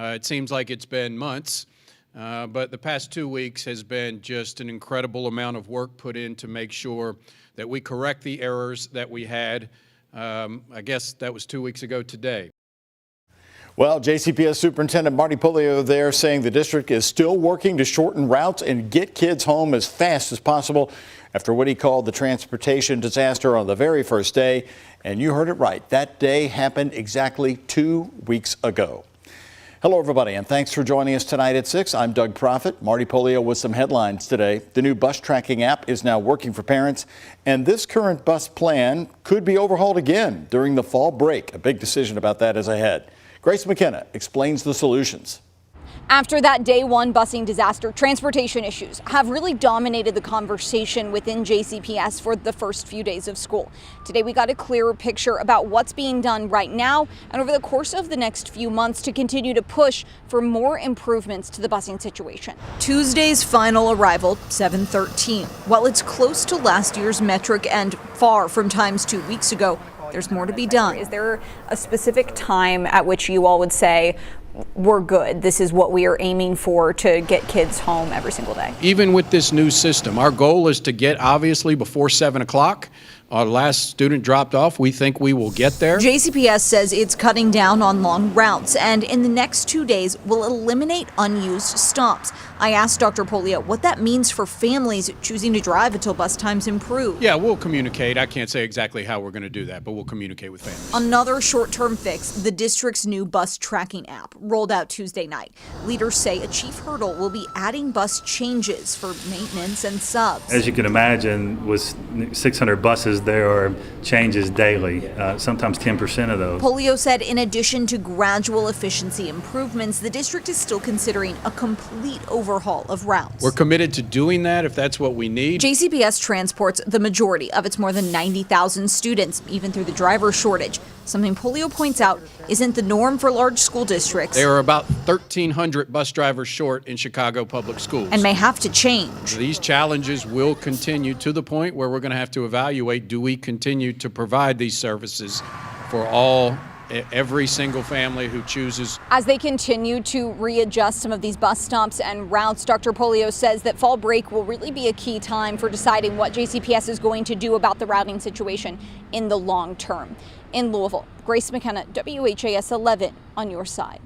It seems like it's been months, but the past 2 weeks has been just an incredible amount of work put in to make sure that we correct the errors that we had. I guess that was 2 weeks ago today. Well, JCPS Superintendent Marty Polio there saying the district is still working to shorten routes and get kids home as fast as possible after what he called the transportation disaster on the very first day. And you heard it right. That day happened exactly 2 weeks ago. Hello, everybody, and thanks for joining us tonight at 6. I'm Doug Proffitt. Marty Polio with some headlines today. The new bus tracking app is now working for parents, and this current bus plan could be overhauled again during the fall break. A big decision about that is ahead. Grace McKenna explains the solutions. After that day one busing disaster, transportation issues have really dominated the conversation within JCPS for the first few days of school. Today we got a clearer picture about what's being done right now and over the course of the next few months to continue to push for more improvements to the busing situation. Tuesday's final arrival, 7:13. While it's close to last year's metric and far from times 2 weeks ago, there's more to be done. Is there a specific time at which you all would say, we're good, this is what we are aiming for to get kids home every single day? Even with this new system, our goal is to get obviously before 7 o'clock. Our last student dropped off. We think we will get there. JCPS says it's cutting down on long routes and in the next 2 days will eliminate unused stops. I asked Dr. Polio what that means for families choosing to drive until bus times improve. Yeah, we'll communicate. I can't say exactly how we're going to do that, but we'll communicate with families. Another short-term fix, the district's new bus tracking app rolled out Tuesday night. Leaders say a chief hurdle will be adding bus changes for maintenance and subs. As you can imagine, with 600 buses, there are changes daily, sometimes 10% of those. Polio said in addition to gradual efficiency improvements, the district is still considering a complete overhaul of routes. We're committed to doing that if that's what we need. JCPS transports the majority of its more than 90,000 students, even through the driver shortage. Something Polio points out isn't the norm for large school districts. There are about 1,300 bus drivers short in Chicago public schools. And may have to change. These challenges will continue to the point where we're going to have to evaluate, do we continue to provide these services for every single family who chooses. As they continue to readjust some of these bus stops and routes, Dr. Polio says that fall break will really be a key time for deciding what JCPS is going to do about the routing situation in the long term. In Louisville, Grace McKenna, WHAS 11 on your side.